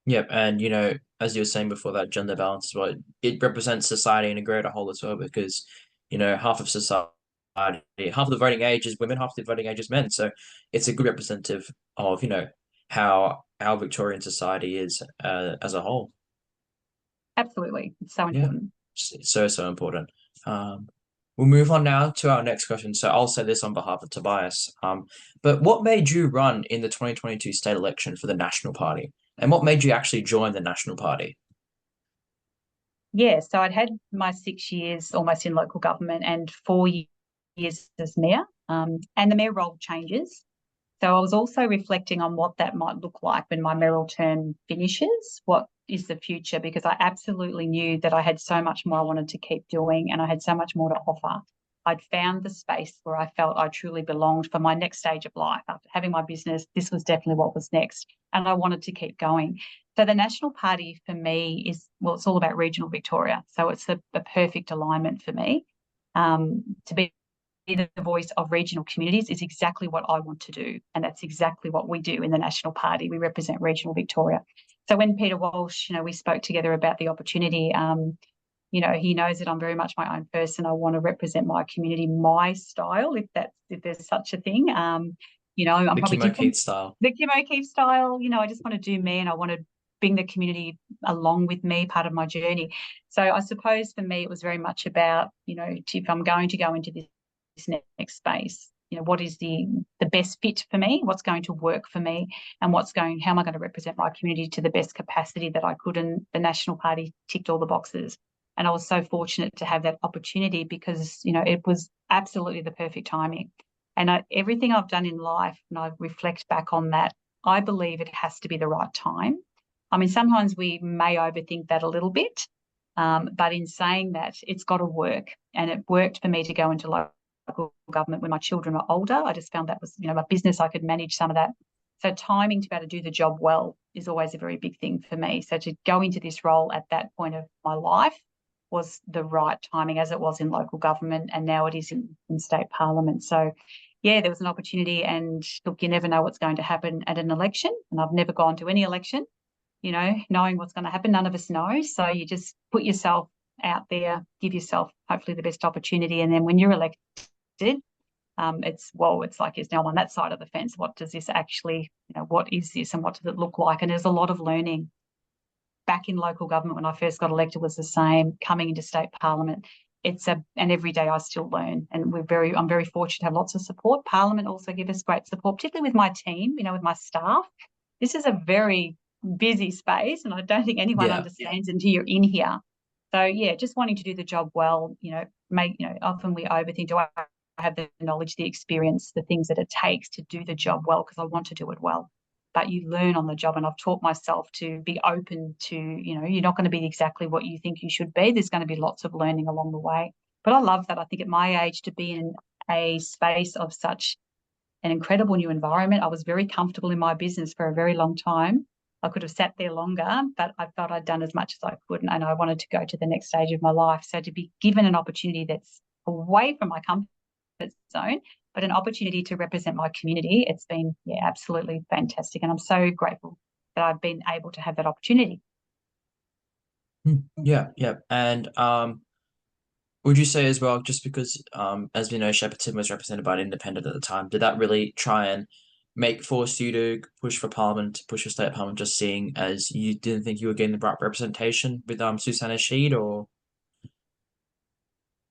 Yep, and as you were saying before, that gender balance as well, it represents society in a greater whole as well because, half of society, half of the voting age is women, half the voting age is men. So it's a good representative of, how our Victorian society is as a whole. Absolutely. It's so important. It's so important. We'll move on now to our next question. So I'll say this on behalf of Tobias. But what made you run in the 2022 state election for the National Party? And what made you actually join the National Party? Yeah, so I'd had my 6 years almost in local government and 4 years as mayor, and the mayor role changes. So I was also reflecting on what that might look like when my mayoral term finishes. What is the future? Because I absolutely knew that I had so much more I wanted to keep doing and I had so much more to offer. I'd found the space where I felt I truly belonged for my next stage of life. After having my business, this was definitely what was next, and I wanted to keep going. So the National Party for me it's all about regional Victoria. So it's a perfect alignment for me. To be the voice of regional communities is exactly what I want to do, and that's exactly what we do in the National Party. We represent regional Victoria. So when Peter Walsh, we spoke together about the opportunity, he knows that I'm very much my own person. I want to represent my community, my style, if there's such a thing. I'm probably Kim O'Keefe style. The Kim O'Keefe style. I just want to do me, and I want to bring the community along with me, part of my journey. So I suppose for me, it was very much about, if I'm going to go into this next space, what is the best fit for me, what's going to work for me, and how am I going to represent my community to the best capacity that I could. And the National Party ticked all the boxes. And I was so fortunate to have that opportunity because, it was absolutely the perfect timing. And everything I've done in life, and I reflect back on that, I believe it has to be the right time. I mean, sometimes we may overthink that a little bit, but in saying that, it's got to work. And it worked for me to go into local government when my children were older. I just found that was, my business, I could manage some of that. So timing to be able to do the job well is always a very big thing for me. So to go into this role at that point of my life was the right timing, as it was in local government, and now it is in state parliament. So yeah, there was an opportunity, and look, you never know what's going to happen at an election, and I've never gone to any election, knowing what's going to happen. None of us know. So you just put yourself out there, give yourself hopefully the best opportunity, and then when you're elected, it's like it's now on that side of the fence. What does this actually, what is this and what does it look like? And there's a lot of learning. Back in local government when I first got elected was the same. Coming into state parliament, and every day I still learn. And I'm very fortunate to have lots of support. Parliament also give us great support, particularly with my team, with my staff. This is a very busy space, and I don't think anyone understands until you're in here. So yeah, just wanting to do the job well. Often we overthink. Do I have the knowledge, the experience, the things that it takes to do the job well? Because I want to do it well. But you learn on the job, and I've taught myself to be open to, you're not going to be exactly what you think you should be. There's going to be lots of learning along the way. But I love that. I think at my age, to be in a space of such an incredible new environment, I was very comfortable in my business for a very long time. I could have sat there longer, but I felt I'd done as much as I could, and I wanted to go to the next stage of my life. So to be given an opportunity that's away from my comfort zone, but an opportunity to represent my community, it's been, absolutely fantastic. And I'm so grateful that I've been able to have that opportunity. Yeah. And Would you say as well, just because, as we know, Shepparton was represented by an independent at the time, did that really try and force you to push for Parliament, push for state parliament, just seeing as you didn't think you were getting the right representation with Susanna Sheed, or?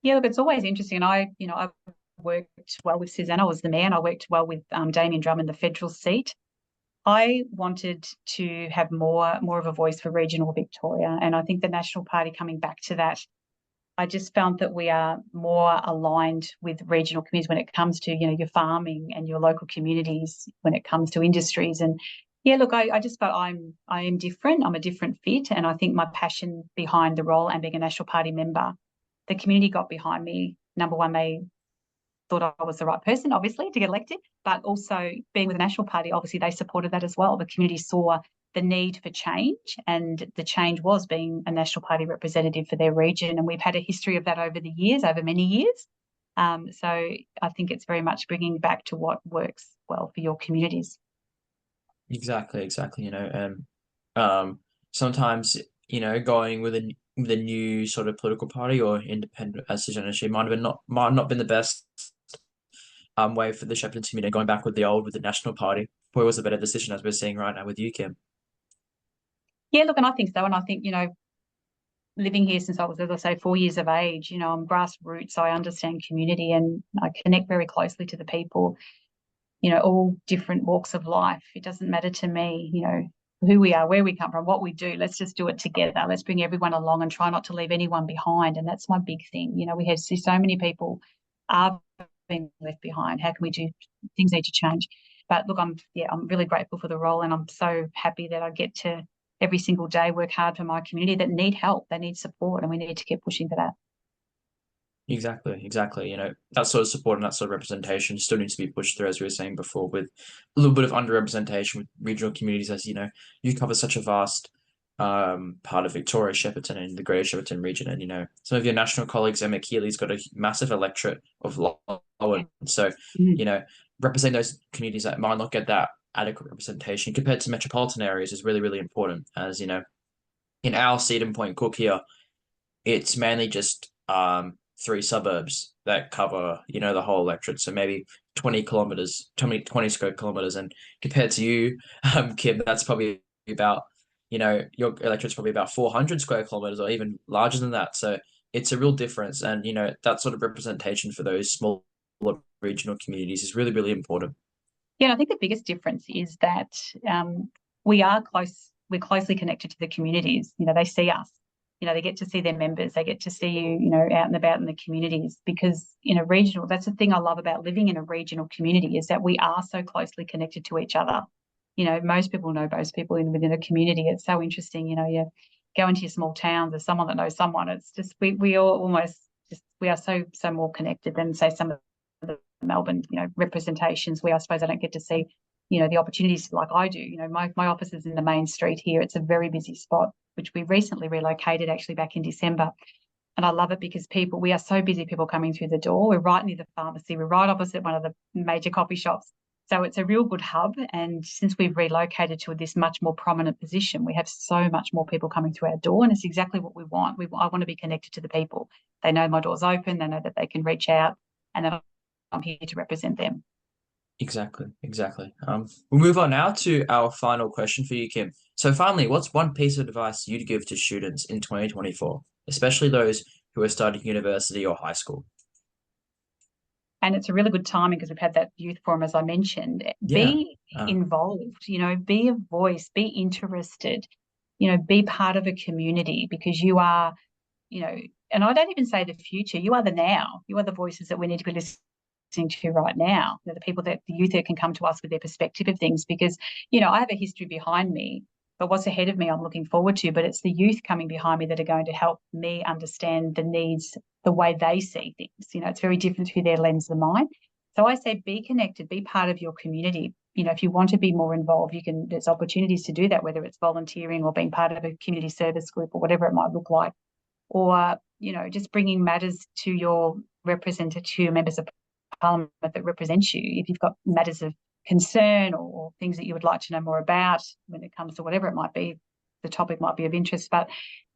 Yeah, look, it's always interesting. I worked well with Susanna, I was the mayor, and I worked well with Damien Drummond, the federal seat. I wanted to have more of a voice for regional Victoria, and I think the National Party coming back to that, I just found that we are more aligned with regional communities when it comes to, your farming and your local communities, when it comes to industries. And yeah, look, I just felt I am different. I'm a different fit, and I think my passion behind the role and being a National Party member, the community got behind me. Number one, they thought I was the right person, obviously, to get elected, but also being with the National Party, obviously they supported that as well. The community saw the need for change, and the change was being a National Party representative for their region. And we've had a history of that over the years, over many years. So I think it's very much bringing back to what works well for your communities. Exactly, exactly. And sometimes going with a new sort of political party or independent, as Susanna Sheed might not been the best way for the Shepparton community. Going back with the National Party probably was a better decision, as we're seeing right now with you, Kim. Yeah, look, and I think so. And I think, living here since I was, as I say, 4 years of age, I'm grassroots, so I understand community and I connect very closely to the people, all different walks of life. It doesn't matter to me, who we are, where we come from, what we do. Let's just do it together. Let's bring everyone along and try not to leave anyone behind. And that's my big thing. We have see so many people are being left behind. How can we do things need to change? But look, I'm really grateful for the role, and I'm so happy that I get to every single day work hard for my community that need help, they need support, and we need to keep pushing for that. Exactly, exactly. That sort of support and that sort of representation still needs to be pushed through, as we were saying before, with a little bit of underrepresentation with regional communities, as you cover such a vast part of Victoria, Shepparton, and the Greater Shepparton region. And some of your national colleagues, Emma Keeley's got a massive electorate of Lower. So, representing those communities that might not get that adequate representation compared to metropolitan areas is really, really important. As in our Cedar Point Cook here, it's mainly just 3 suburbs that cover, the whole electorate. So maybe 20 kilometers, 20 square kilometers. And compared to you, Kim, that's probably about, your electorate's probably about 400 square kilometers or even larger than that. So it's a real difference. And, that sort of representation for those small regional communities is really, really important. Yeah, I think the biggest difference is that we're closely connected to the communities. They see us. They get to see their members. They get to see you, out and about in the communities, because regional, that's the thing I love about living in a regional community, is that we are so closely connected to each other. Most people know most people within a community. It's so interesting. You go into your small towns, there's someone that knows someone. It's just, we all almost just, we are so more connected than, say, some of the Melbourne, representations where I suppose I don't get to see, the opportunities like I do. My office is in the main street here. It's a very busy spot, which we recently relocated actually back in December. And I love it because we are so busy, people coming through the door. We're right near the pharmacy. We're right opposite one of the major coffee shops. So it's a real good hub. And since we've relocated to this much more prominent position, we have so much more people coming through our door. And it's exactly what we want. I want to be connected to the people. They know my door's open. They know that they can reach out, and that I'm here to represent them. Exactly, exactly. We'll move on now to our final question for you, Kim. So finally, what's one piece of advice you'd give to students in 2024, especially those who are starting university or high school? And it's a really good timing because we've had that youth forum, as I mentioned. Yeah. Be involved, be a voice, be interested, be part of a community, because you are, and I don't even say the future, you are the now. You are the voices that we need to be listening to right now. The people the youth that can come to us with their perspective of things, because, I have a history behind me, but what's ahead of me I'm looking forward to. But it's the youth coming behind me that are going to help me understand the needs, the way they see things. It's very different through their lens than mine. So I say be connected, be part of your community. If you want to be more involved, there's opportunities to do that, whether it's volunteering or being part of a community service group or whatever it might look like, or, just bringing matters to your representative, to your members of Parliament that represents you. If you've got matters of concern or things that you would like to know more about when it comes to whatever it might be, the topic might be of interest. But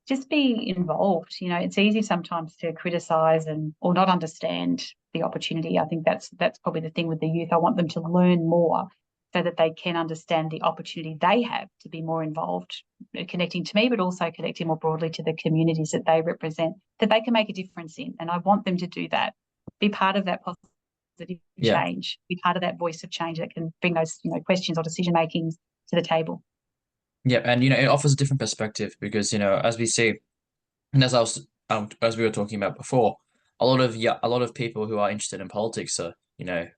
just be involved. You know, it's easy sometimes to criticise or not understand the opportunity. I think that's probably the thing with the youth. I want them to learn more so that they can understand the opportunity they have to be more involved, connecting to me, but also connecting more broadly to the communities that they represent, that they can make a difference in. And I want them to do that, be part of that positive change, be part of that voice of change that can bring those, questions or decision makings to the table. Yeah, and it offers a different perspective because as we see, and as we were talking about before, a lot of people who are interested in politics are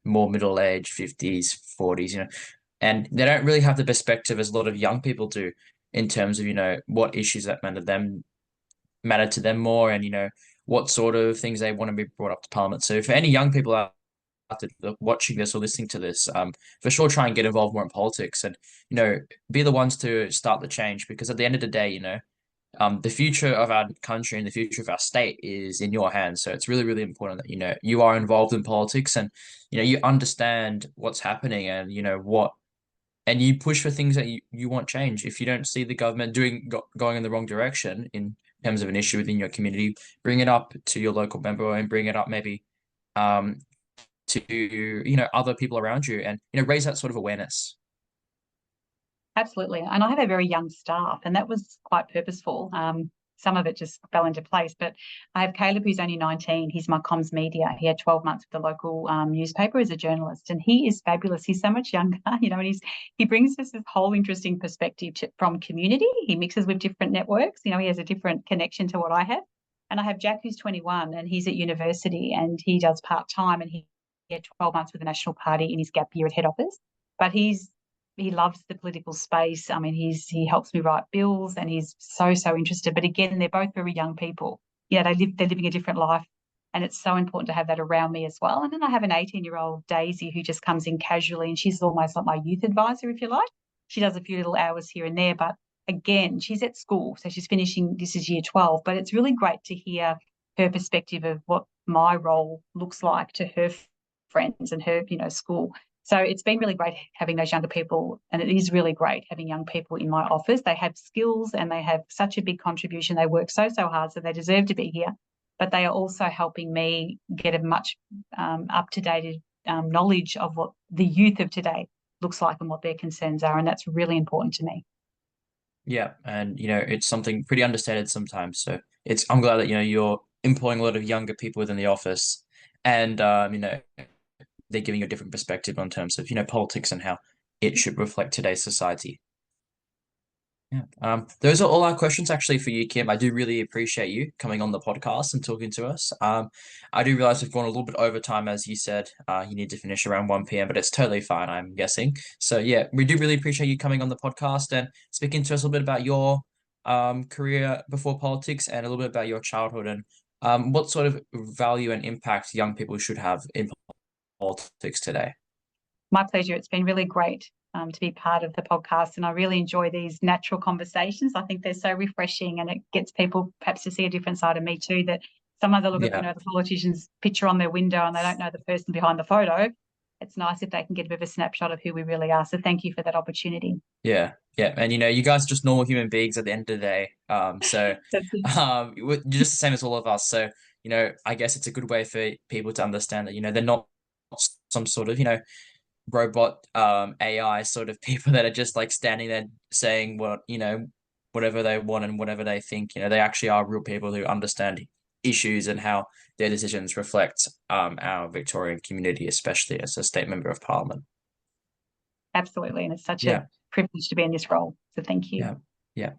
more middle age, 50s, 40s, and they don't really have the perspective as a lot of young people do in terms of what issues that matter to them more, and what sort of things they want to be brought up to Parliament. So for any young people out there watching this or listening to this, for sure try and get involved more in politics and be the ones to start the change, because at the end of the day, the future of our country and the future of our state is in your hands. So it's really, really important that you are involved in politics and you understand what's happening and and you push for things that you want change. If you don't see the government going in the wrong direction in terms of an issue within your community, bring it up to your local member and bring it up maybe to other people around you and raise that sort of awareness. Absolutely. And I have a very young staff, and that was quite purposeful. Some of it just fell into place, but I have Caleb, who's only 19. He's my comms media. He had 12 months with the local newspaper as a journalist, and he is fabulous. He's so much younger, and he brings us this whole interesting perspective from community. He mixes with different networks. He has a different connection to what I have. And I have Jack, who's 21, and he's at university, and he does part-time, and he had 12 months with the National Party in his gap year at head office. But he loves the political space. I mean, he helps me write bills, and he's so interested. But again, they're both very young people. They're living a different life, and it's so important to have that around me as well. And then I have an 18-year-old Daisy who just comes in casually, and she's almost like my youth advisor, if you like. She does a few little hours here and there, but again, she's at school, so she's finishing. This is year 12, but it's really great to hear her perspective of what my role looks like to her friends and her, school. So it's been really great having those younger people, and it is really great having young people in my office. They have skills and they have such a big contribution. They work so hard, so they deserve to be here. But they are also helping me get a much up-to-date knowledge of what the youth of today looks like and what their concerns are, and that's really important to me. Yeah, and it's something pretty understated sometimes. So I'm glad that you're employing a lot of younger people within the office, and they're giving you a different perspective on terms of politics and how it should reflect today's society. Yeah. Those are all our questions actually for you, Kim. I do really appreciate you coming on the podcast and talking to us. I do realize we've gone a little bit over time, as you said. You need to finish around 1 p.m., but it's totally fine, I'm guessing. So yeah, we do really appreciate you coming on the podcast and speaking to us a little bit about your career before politics and a little bit about your childhood and what sort of value and impact young people should have in politics today. My pleasure. It's been really great to be part of the podcast, and I really enjoy these natural conversations. I think they're so refreshing, and it gets people perhaps to see a different side of me too, that sometimes they look at the politician's picture on their window and they don't know the person behind the photo. It's nice if they can get a bit of a snapshot of who we really are. So thank you for that opportunity. Yeah. And you guys are just normal human beings at the end of the day. So you're just the same as all of us. So I guess it's a good way for people to understand that they're not some sort of robot AI sort of people that are just like standing there saying what whatever they want and whatever they think. They actually are real people who understand issues and how their decisions reflect our Victorian community, especially as a state member of Parliament. Absolutely, and it's such a privilege to be in this role. So thank you. Yeah.